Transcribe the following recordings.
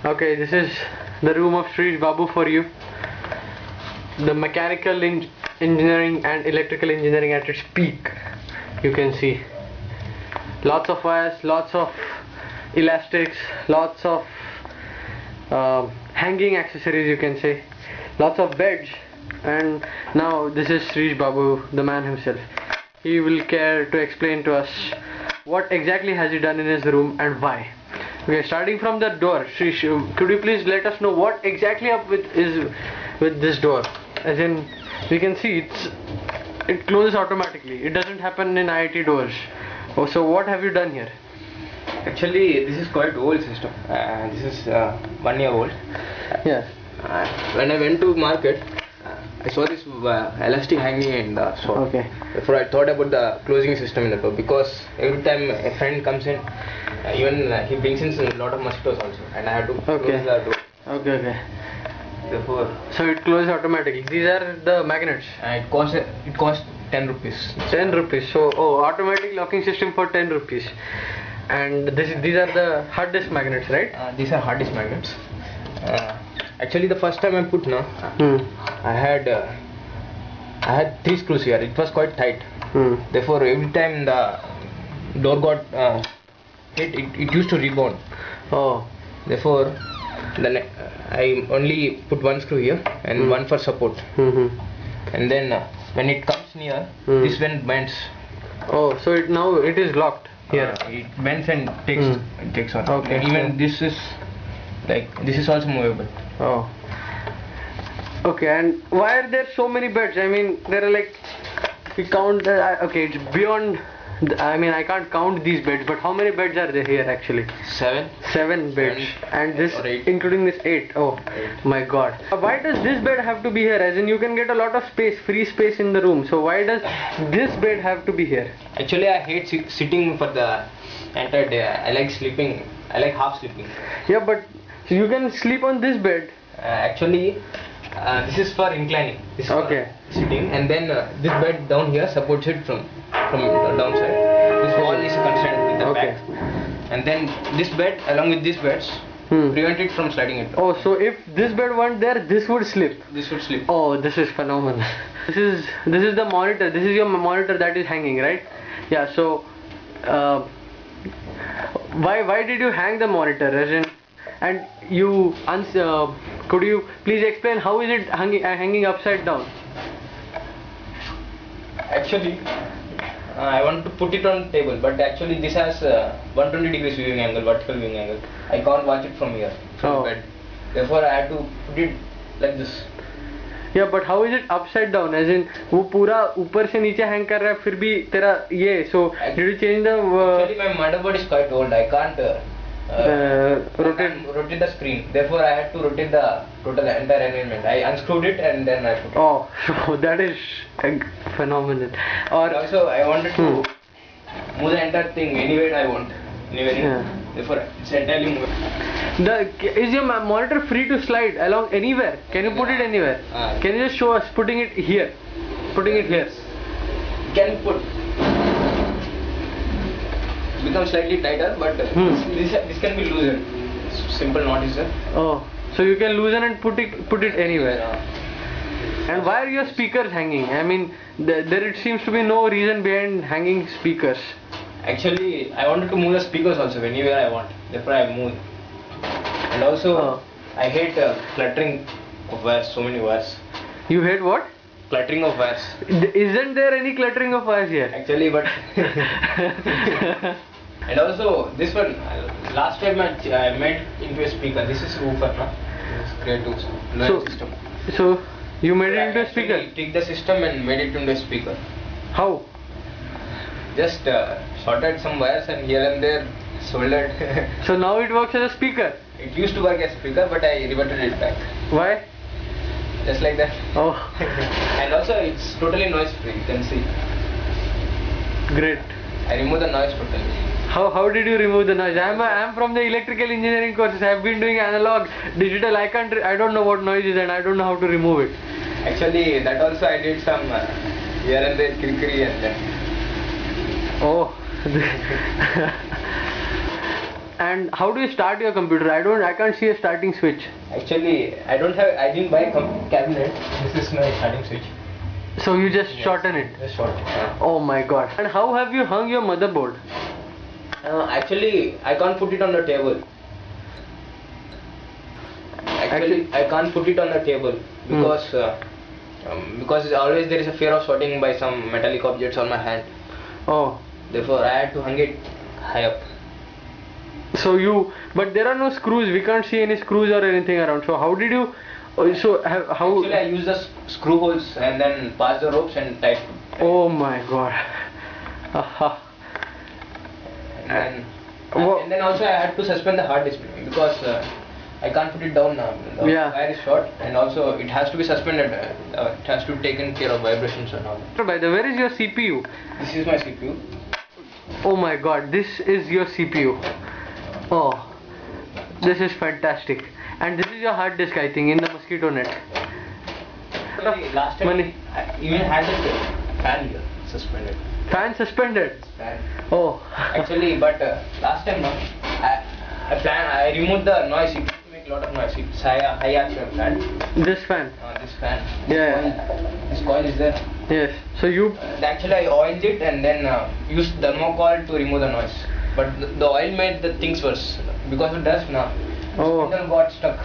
Okay, this is the room of Shrish Babu for you. The mechanical engineering and electrical engineering at its peak. You can see lots of wires, lots of elastics, lots of hanging accessories, you can say, lots of beds. And now this is Shrish Babu, the man himself. He will care to explain to us what exactly has he done in his room and why. Okay, starting from the door, Shrish, could you please let us know what exactly up with this door? As in, we can see it closes automatically. It doesn't happen in IIT doors. Oh, so what have you done here? Actually, this is quite old system. This is 1 year old. Yeah. When I went to market, I saw this elastic hanging in the shop. Okay. Therefore, I thought about the closing system in the door, because every time a friend comes in, even he brings in a lot of mosquitoes also, and I have to close the door. Okay. Therefore, So it closes automatically. These are the magnets. it cost 10 rupees. 10 rupees. So automatic locking system for 10 rupees. And these are the hard disk magnets, right? These are hard disk magnets. Actually, the first time I put I had 3 screws here. It was quite tight. Therefore, every time the door got hit, it used to rebound. Oh. Therefore, then I only put 1 screw here and 1 for support. And then when it comes near, this one bends. Oh, so now it is locked here. It bends and takes on. Okay. And even this is also movable. Oh. Okay, and why are there so many beds? I mean, there are like, we count, okay, it's beyond, I mean, I can't count these beds, but how many beds are there here actually? 7. 7 beds. And this, or 8. including this 8. Oh, 8. My god. Why does this bed have to be here? As in, you can get a lot of space, free space in the room. So why does this bed have to be here? Actually, I hate sitting for the entire day. I like sleeping. I like half sleeping. Yeah, but you can sleep on this bed. Actually, this is for inclining. This is for sitting, and then this bed down here supports it from the downside. This wall is constrained with the back, and then this bed along with these beds prevent it from sliding it. Oh, so if this bed weren't there, this would slip. This would slip. Oh, this is phenomenal. This is the monitor. This is your monitor that is hanging, right? Yeah. So, why did you hang the monitor? As in, and you could you please explain how is it hanging upside down? Actually, I want to put it on table, but actually this has 120 degrees viewing angle, vertical viewing angle. I can't watch it from here, from the bed. Therefore, I have to put it like this. Yeah, but how is it upside down? As in, वो पूरा ऊपर से नीचे hang कर रहा है, फिर भी तेरा ये. So did you change the? Actually, my motherboard is quite old. I can't rotate the screen. Therefore, I had to rotate the total entire arrangement. I unscrewed it and then I put it. Oh, so that is phenomenal. Or also, I wanted to move the entire thing anywhere I want. Therefore, it's entirely movable. Is your monitor free to slide along anywhere? Can you put it anywhere? Can you just show us putting it here? Putting it here. You can put. Become slightly tighter, but this can be loosened. Simple knot is there. Oh, so you can loosen and put it anywhere. And why are your speakers hanging? I mean, there it seems to be no reason behind hanging speakers. Actually, I wanted to move the speakers also anywhere I want. Therefore, I moved. And also, I hate cluttering of wires. So many wires. You hate what? Cluttering of wires. Isn't there any cluttering of wires here? Actually, but and also this one, last time I made into a speaker. This is woofer, no? This is Creative system. So you made it into a speaker? I took the system and made it into a speaker. How? Just sorted some wires and here and there soldered. So now it works as a speaker? It used to work as a speaker, but I reverted it back. Why? Just like that. Oh. And also it's totally noise free, you can see. Great. I removed the noise totally. How did you remove the noise? I am from the electrical engineering courses. I have been doing analog, digital. I don't know what noise is and I don't know how to remove it. Actually, that also I did some here and there kirikiri and then. Oh. And how do you start your computer? I can't see a starting switch. Actually, I didn't buy a cabinet. This is my starting switch. So you just shorten it. Just short. Oh my god. And how have you hung your motherboard? Actually, I can't put it on the table. Actually, I can't put it on the table because always there is a fear of sorting by some metallic objects on my hand. Oh. Therefore, I had to hang it high up. So but there are no screws. We can't see any screws or anything around. So how did you? How? Actually, I use the screw holes and then pass the ropes and tie. Oh my god. And then also I had to suspend the hard disk because I can't put it down now. The wire is short, and also it has to be suspended. It has to be taken care of vibrations and all. By the way, where is your CPU? This is my CPU. Oh my god, this is your CPU. Oh, this is fantastic. And this is your hard disk, I think, in the mosquito net. Last time I even had a fan here suspended. Fan suspended? Fan. Oh. Actually, but last time I removed the noise. It used to make a lot of noise. It's high RPM fan. This fan? This fan. Yeah. This coil is there. Yes. So you... Actually, I oiled it and then used thermocol to remove the noise. But the oil made the things worse. Because of dust now. The spindle got stuck.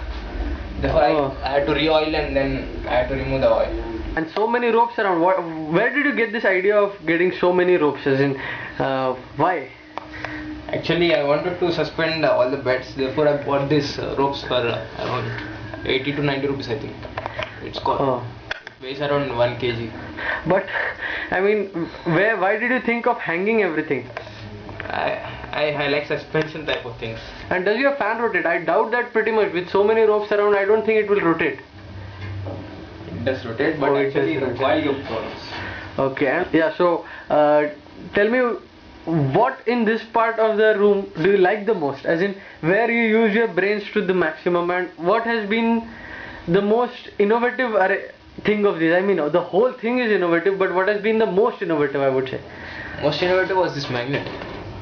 Therefore, I had to re-oil and then I had to remove the oil. And so many ropes around. Where did you get this idea of getting so many ropes? As in, why? Actually, I wanted to suspend all the beds. Therefore, I bought these ropes for around 80 to 90 rupees, I think. It's called. It weighs around 1 kg. But, I mean, why did you think of hanging everything? I like suspension type of things. And does your fan rotate? I doubt that pretty much. With so many ropes around, I don't think it will rotate. It does rotate, but actually the coil gets problems. Okay. Yeah, so tell me, what in this part of the room do you like the most? As in, where you use your brains to the maximum, and what has been the most innovative thing of this? I mean, the whole thing is innovative, but what has been the most innovative, I would say? Most innovative was this magnet.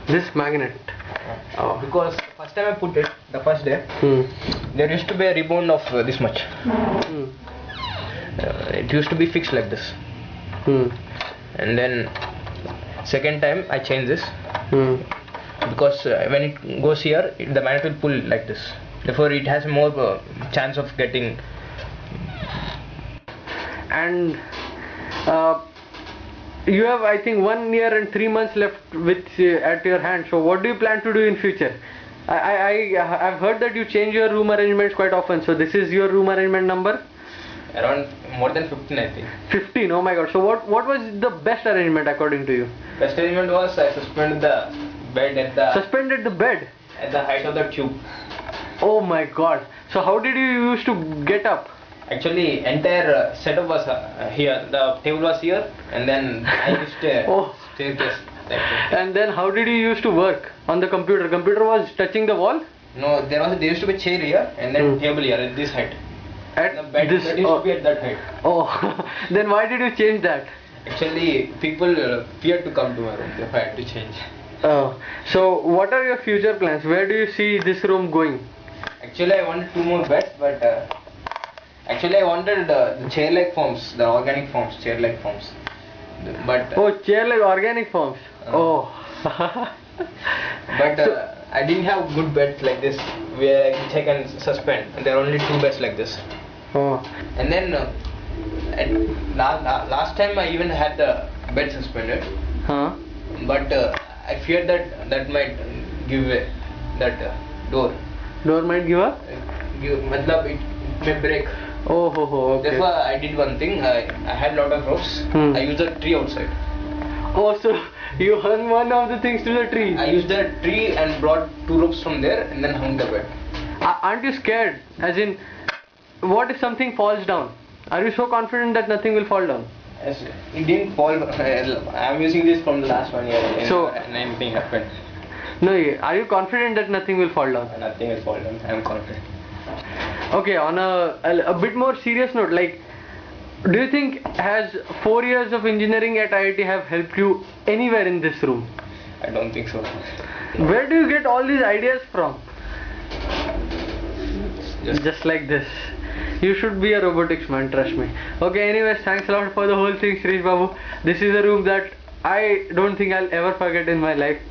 This magnet? Because the first time I put it, the first day, there used to be a rebound of this much. It used to be fixed like this. And then second time I changed this because when it goes here, the magnet will pull like this. Therefore, it has more chance of getting. And you have, I think, 1 year and 3 months left with at your hand. So what do you plan to do in future? I've heard that you change your room arrangements quite often. So this is your room arrangement number? Around more than 15, I think. 15, oh my god. So what was the best arrangement according to you? Best arrangement was I suspended the bed at the... Suspended the bed? At the height of the tube. Oh my god. So how did you used to get up? Actually, entire setup was here. The table was here, and then I used a staircase. And then how did you used to work on the computer? Computer was touching the wall? No, there used to be a chair here, and then table here at this height. At the bed this, that used to be at that height. Oh, then why did you change that? Actually, people feared to come to my room. Therefore, I had to change. Oh, so what are your future plans? Where do you see this room going? Actually, I wanted 2 more beds, but actually I wanted the chair-like forms, the organic forms, chair-like forms. But chair-like organic forms. But I didn't have good beds like this where I can suspend. And there are only 2 beds like this. And then last time I even had the bed suspended. But I feared that might give way. That door. Door might give up? It may break. Okay. Therefore, I did one thing. I had a lot of ropes. I used a tree outside. So you hung one of the things to the tree? I used the tree and brought 2 ropes from there and then hung the bed. Aren't you scared? As in, what if something falls down? Are you so confident that nothing will fall down? Yes, it didn't fall. I'm using this from the last 1 year and anything happened. No, are you confident that nothing will fall down? Nothing will fall down. I'm confident. Okay, on a bit more serious note, like, do you think has 4 years of engineering at IIT have helped you anywhere in this room? I don't think so. Where do you get all these ideas from? Just like this. You should be a robotics man, trust me. Okay, anyways, thanks a lot for the whole thing, Srish Babu. This is a room that I don't think I'll ever forget in my life.